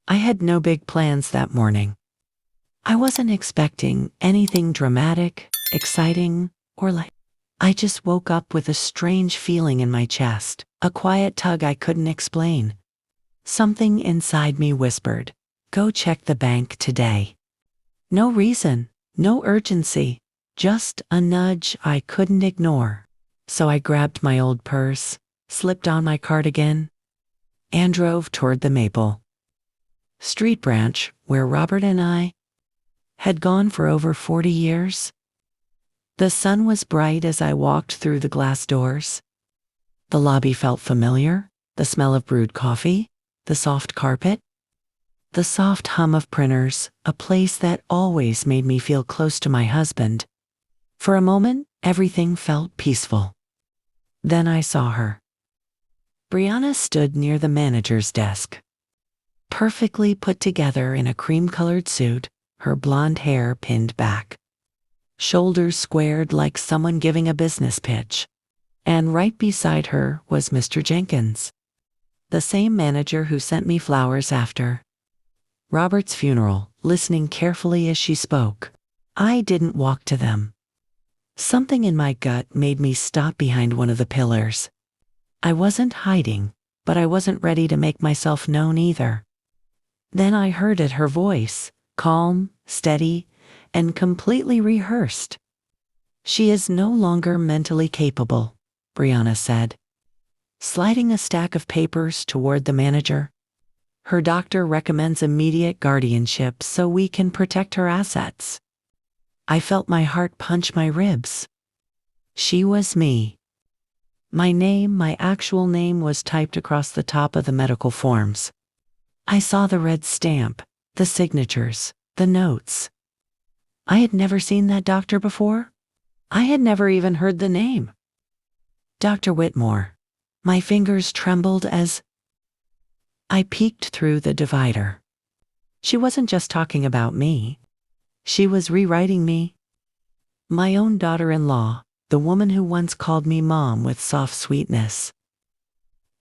I had no big plans that morning. I wasn't expecting anything dramatic, exciting, I just woke up with a strange feeling in my chest, a quiet tug I couldn't explain. Something inside me whispered, "Go check the bank today." No reason, no urgency, just a nudge I couldn't ignore. So I grabbed my old purse, slipped on my cardigan, and drove toward the Maple Street branch where Robert and I had gone for over 40 years. The sun was bright as I walked through the glass doors. The lobby felt familiar, the smell of brewed coffee, the soft carpet, the soft hum of printers, a place that always made me feel close to my husband. For a moment, everything felt peaceful. Then I saw her. Brianna stood near the manager's desk. Perfectly put together in a cream-colored suit, her blonde hair pinned back, shoulders squared like someone giving a business pitch. And right beside her was Mr. Jenkins, the same manager who sent me flowers after Robert's funeral, listening carefully as she spoke. I didn't walk to them. Something in my gut made me stop behind one of the pillars. I wasn't hiding, but I wasn't ready to make myself known either. Then I heard it, her voice, calm, steady, and completely rehearsed. "She is no longer mentally capable," Brianna said, sliding a stack of papers toward the manager. "Her doctor recommends immediate guardianship so we can protect her assets." I felt my heart punch my ribs. She was me. My name, my actual name, was typed across the top of the medical forms. I saw the red stamp, the signatures, the notes. I had never seen that doctor before. I had never even heard the name. Dr. Whitmore. My fingers trembled as I peeked through the divider. She wasn't just talking about me. She was rewriting me. My own daughter-in-law, the woman who once called me Mom with soft sweetness,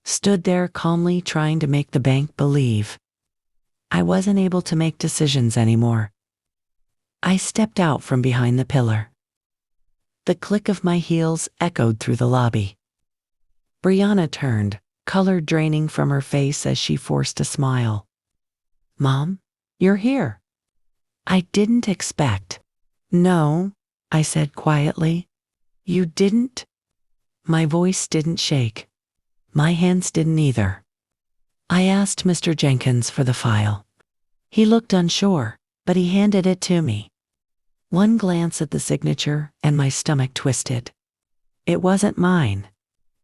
stood there calmly trying to make the bank believe I wasn't able to make decisions anymore. I stepped out from behind the pillar. The click of my heels echoed through the lobby. Brianna turned, color draining from her face as she forced a smile. "Mom, you're here." I didn't expect. "No," I said quietly. "You didn't?" My voice didn't shake. My hands didn't either. I asked Mr. Jenkins for the file. He looked unsure, but he handed it to me. One glance at the signature and my stomach twisted. It wasn't mine.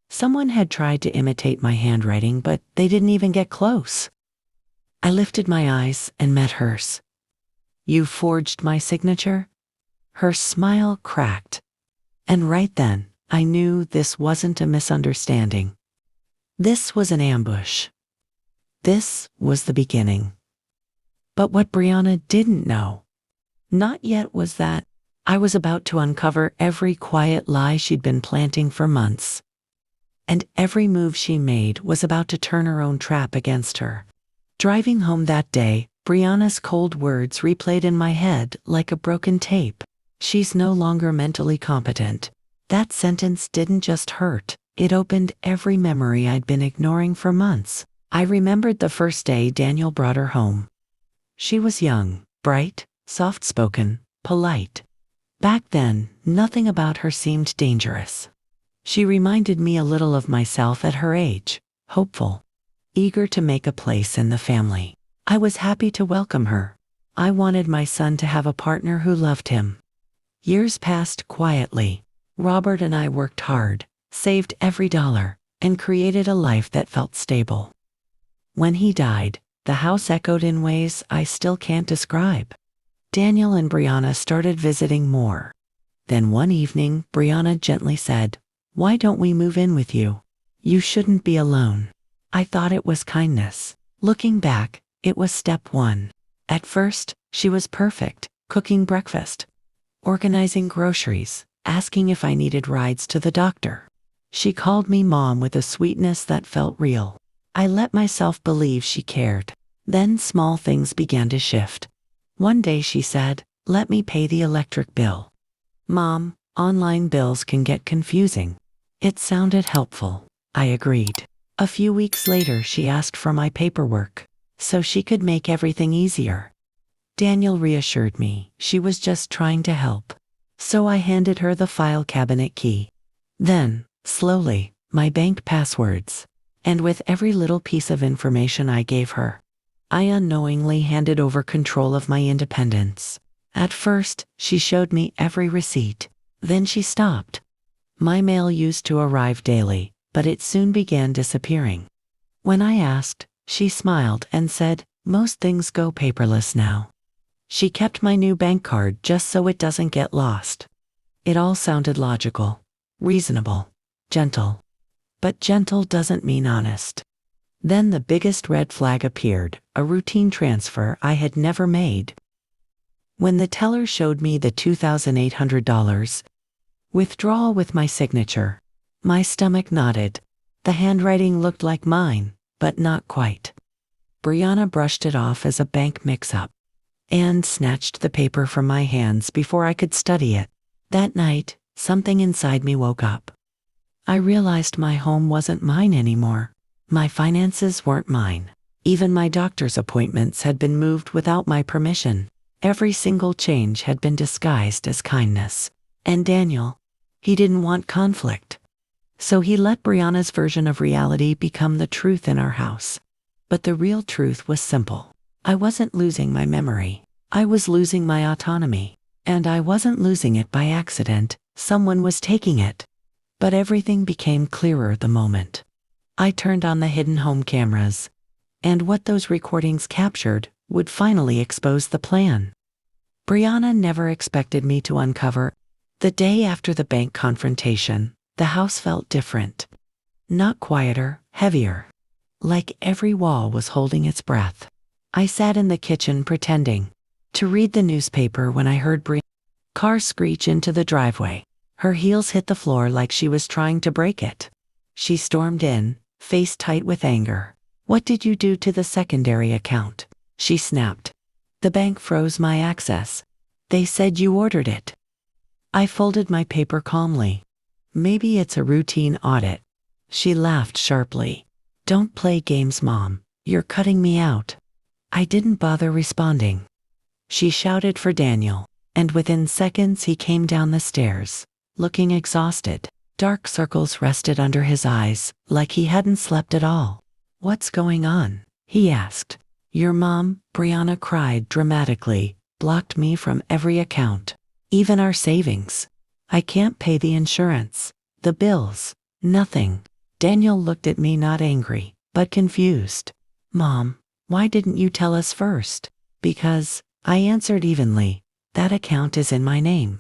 Someone had tried to imitate my handwriting, but they didn't even get close. I lifted my eyes and met hers. "You forged my signature?" Her smile cracked. And right then, I knew this wasn't a misunderstanding. This was an ambush. This was the beginning. But what Brianna didn't know, not yet, was that I was about to uncover every quiet lie she'd been planting for months. And every move she made was about to turn her own trap against her. Driving home that day, Brianna's cold words replayed in my head like a broken tape. "She's no longer mentally competent." That sentence didn't just hurt, it opened every memory I'd been ignoring for months. I remembered the first day Daniel brought her home. She was young, bright, soft-spoken, polite. Back then, nothing about her seemed dangerous. She reminded me a little of myself at her age, hopeful, eager to make a place in the family. I was happy to welcome her. I wanted my son to have a partner who loved him. Years passed quietly. Robert and I worked hard, saved every dollar, and created a life that felt stable. When he died, the house echoed in ways I still can't describe. Daniel and Brianna started visiting more. Then one evening, Brianna gently said, "Why don't we move in with you? You shouldn't be alone." I thought it was kindness. Looking back, it was step one. At first, she was perfect, cooking breakfast, organizing groceries, asking if I needed rides to the doctor. She called me Mom with a sweetness that felt real. I let myself believe she cared. Then small things began to shift. One day she said, "Let me pay the electric bill." "Mom, online bills can get confusing." It sounded helpful. I agreed. A few weeks later she asked for my paperwork, so she could make everything easier. Daniel reassured me she was just trying to help. So I handed her the file cabinet key. Then, slowly, my bank passwords. And with every little piece of information I gave her, I unknowingly handed over control of my independence. At first, she showed me every receipt. Then she stopped. My mail used to arrive daily, but it soon began disappearing. When I asked, she smiled and said, "Most things go paperless now." She kept my new bank card just so it doesn't get lost. It all sounded logical, reasonable, gentle. But gentle doesn't mean honest. Then the biggest red flag appeared, a routine transfer I had never made. When the teller showed me the $2,800 withdrawal with my signature, my stomach knotted. The handwriting looked like mine, but not quite. Brianna brushed it off as a bank mix-up and snatched the paper from my hands before I could study it. That night, something inside me woke up. I realized my home wasn't mine anymore. My finances weren't mine. Even my doctor's appointments had been moved without my permission. Every single change had been disguised as kindness. And Daniel, he didn't want conflict. So he let Brianna's version of reality become the truth in our house. But the real truth was simple. I wasn't losing my memory. I was losing my autonomy. And I wasn't losing it by accident. Someone was taking it. But everything became clearer the moment I turned on the hidden home cameras. And what those recordings captured would finally expose the plan. Brianna never expected me to uncover. The day after the bank confrontation, the house felt different. Not quieter, heavier. Like every wall was holding its breath. I sat in the kitchen pretending to read the newspaper when I heard Brianna's car screech into the driveway. Her heels hit the floor like she was trying to break it. She stormed in, face tight with anger. "What did you do to the secondary account?" she snapped. "The bank froze my access. They said you ordered it." I folded my paper calmly. "Maybe it's a routine audit." She laughed sharply. "Don't play games, Mom. You're cutting me out." I didn't bother responding. She shouted for Daniel, and within seconds he came down the stairs, looking exhausted. Dark circles rested under his eyes, like he hadn't slept at all. "What's going on?" he asked. "Your mom," Brianna cried dramatically, "blocked me from every account. Even our savings. I can't pay the insurance, the bills, nothing." Daniel looked at me not angry, but confused. "Mom, why didn't you tell us first?" "Because," I answered evenly, "that account is in my name.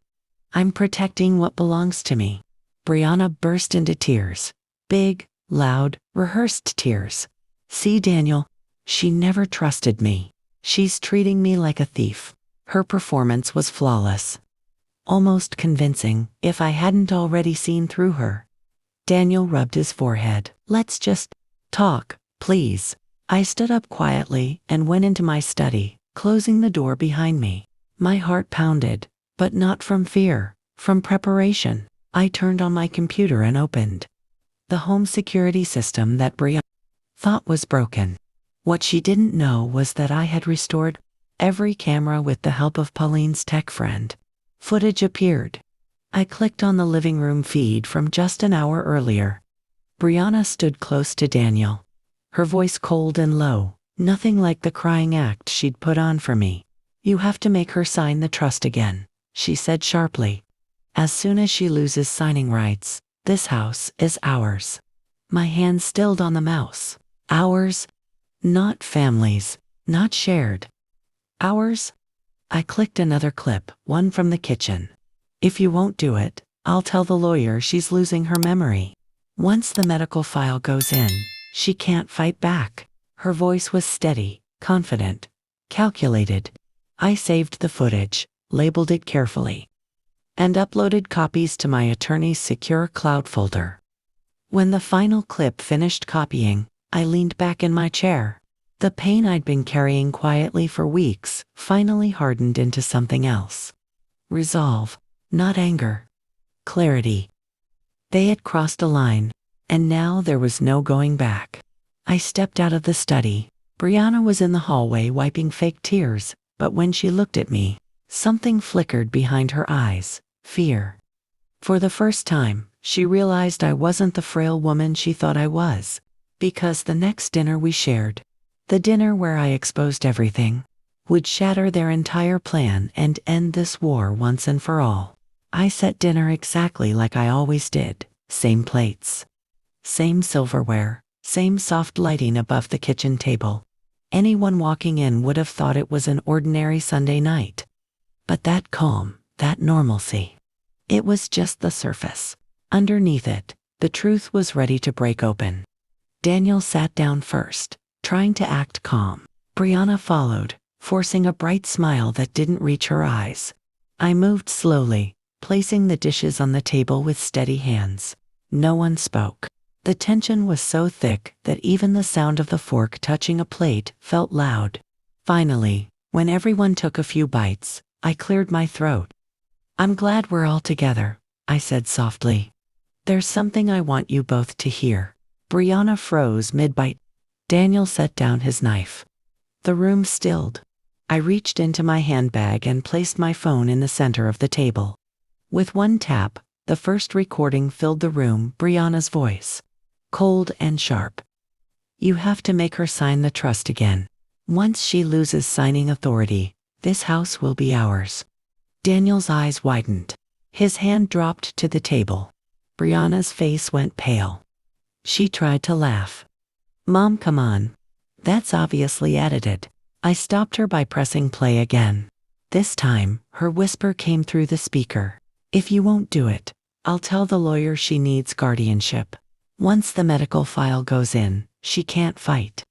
I'm protecting what belongs to me." Brianna burst into tears. Big, loud, rehearsed tears. "See, Daniel, she never trusted me. She's treating me like a thief." Her performance was flawless. Almost convincing, if I hadn't already seen through her. Daniel rubbed his forehead. "Let's just talk, please." I stood up quietly and went into my study, closing the door behind me. My heart pounded, but not from fear, from preparation. I turned on my computer and opened the home security system that Brianna thought was broken. What she didn't know was that I had restored every camera with the help of Pauline's tech friend. Footage appeared. I clicked on the living room feed from just an hour earlier. Brianna stood close to Daniel, her voice cold and low, nothing like the crying act she'd put on for me. "You have to make her sign the trust again," she said sharply. "As soon as she loses signing rights, this house is ours." My hand stilled on the mouse. Ours? Not families, not shared. Ours? I clicked another clip, one from the kitchen. "If you won't do it, I'll tell the lawyer she's losing her memory. Once the medical file goes in, she can't fight back." Her voice was steady, confident, calculated. I saved the footage, labeled it carefully, and uploaded copies to my attorney's secure cloud folder. When the final clip finished copying, I leaned back in my chair. The pain I'd been carrying quietly for weeks finally hardened into something else. Resolve, not anger. Clarity. They had crossed a line, and now there was no going back. I stepped out of the study. Brianna was in the hallway wiping fake tears, but when she looked at me, something flickered behind her eyes. Fear. For the first time, she realized I wasn't the frail woman she thought I was. Because the next dinner we shared, the dinner where I exposed everything, would shatter their entire plan and end this war once and for all. I set dinner exactly like I always did. Same plates, same silverware, same soft lighting above the kitchen table. Anyone walking in would have thought it was an ordinary Sunday night. But that calm, that normalcy, it was just the surface. Underneath it, the truth was ready to break open. Daniel sat down first, trying to act calm. Brianna followed, forcing a bright smile that didn't reach her eyes. I moved slowly, placing the dishes on the table with steady hands. No one spoke. The tension was so thick that even the sound of the fork touching a plate felt loud. Finally, when everyone took a few bites, I cleared my throat. "I'm glad we're all together," I said softly. "There's something I want you both to hear." Brianna froze mid-bite. Daniel set down his knife. The room stilled. I reached into my handbag and placed my phone in the center of the table. With one tap, the first recording filled the room. Brianna's voice, cold and sharp. "You have to make her sign the trust again. Once she loses signing authority, this house will be ours." Daniel's eyes widened. His hand dropped to the table. Brianna's face went pale. She tried to laugh. "Mom, come on. That's obviously edited." I stopped her by pressing play again. This time, her whisper came through the speaker. "If you won't do it, I'll tell the lawyer she needs guardianship. Once the medical file goes in, she can't fight."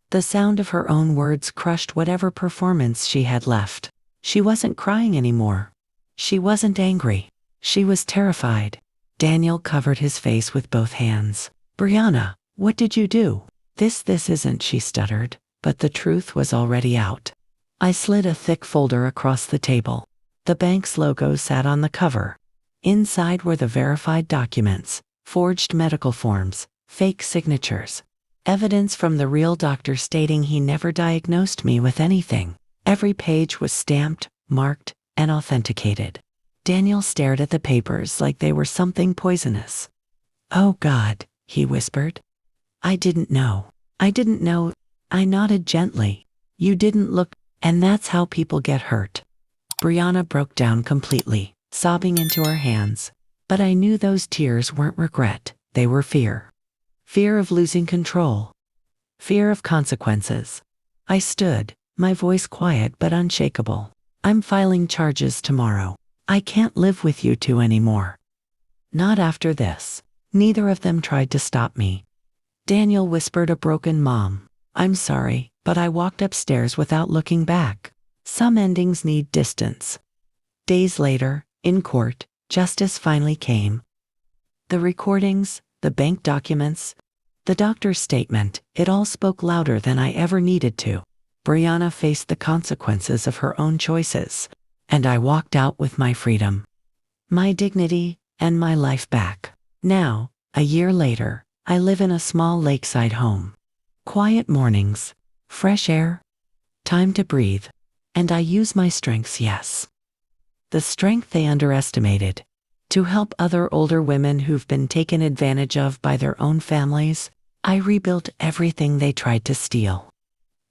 The sound of her own words crushed whatever performance she had left. She wasn't crying anymore. She wasn't angry. She was terrified. Daniel covered his face with both hands. "Brianna, what did you do?" This isn't," she stuttered, but the truth was already out. I slid a thick folder across the table. The bank's logo sat on the cover. Inside were the verified documents, forged medical forms, fake signatures, evidence from the real doctor stating he never diagnosed me with anything. Every page was stamped, marked, and authenticated. Daniel stared at the papers like they were something poisonous. "Oh God," he whispered. I didn't know. I nodded gently. "You didn't look," and that's how people get hurt. Brianna broke down completely, sobbing into her hands. But I knew those tears weren't regret, they were fear. Fear of losing control. Fear of consequences. I stood, my voice quiet but unshakable. "I'm filing charges tomorrow. I can't live with you two anymore. Not after this." Neither of them tried to stop me. Daniel whispered a broken "Mom, I'm sorry," but I walked upstairs without looking back. Some endings need distance. Days later, in court, justice finally came. The recordings, the bank documents, the doctor's statement, it all spoke louder than I ever needed to. Brianna faced the consequences of her own choices, and I walked out with my freedom, my dignity, and my life back. Now, a year later, I live in a small lakeside home. Quiet mornings, fresh air, time to breathe, and I use my strengths, yes. The strength they underestimated, to help other older women who've been taken advantage of by their own families. I rebuilt everything they tried to steal.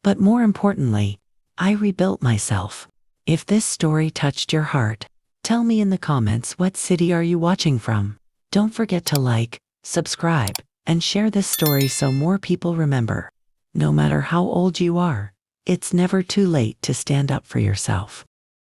But more importantly, I rebuilt myself. If this story touched your heart, tell me in the comments what city are you watching from. Don't forget to like, subscribe, and share this story so more people remember. No matter how old you are, it's never too late to stand up for yourself.